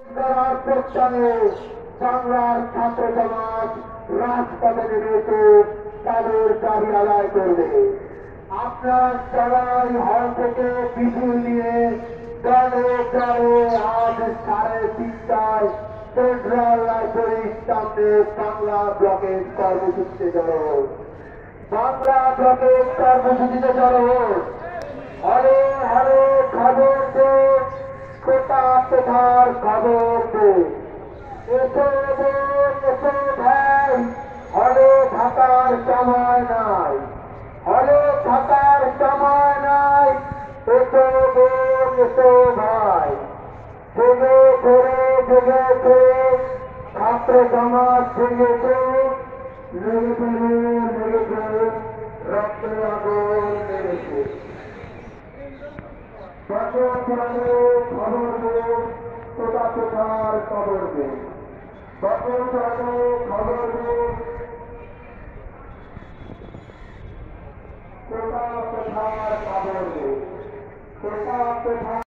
প্রস্থানে বাংলার ছাত্র সমাজ রাজপথে নেমেছে তাদের দাবি আদায় করবে। আপনারা সবাই হল থেকে মিছিল নিয়ে দলে দলে আজ 3:30টায় সেন্ট্রাল লাইব্রেরির সামনে বাংলা ব্লকের কর্মসূচিতে জড়ো। বাংলা ব্লকের কর্মসূচিতে জড়ো হলে হলে খবর দে, কোটা কোথার খবর দে। এসো এসো ভাই, হলে থাকার সময় নাই, হলে থাকার সময় নাই। এসো বোন এসো ভাই, জেগে করে জেগে করে ছাত্র সমাজ জেগেছে, লেগেছে রক্তের আগুন লেগেছে। খবর দে, কোথা কোথার খবর দে, খবর দে, কোথা কোথার খবর দে, কোথা কোথার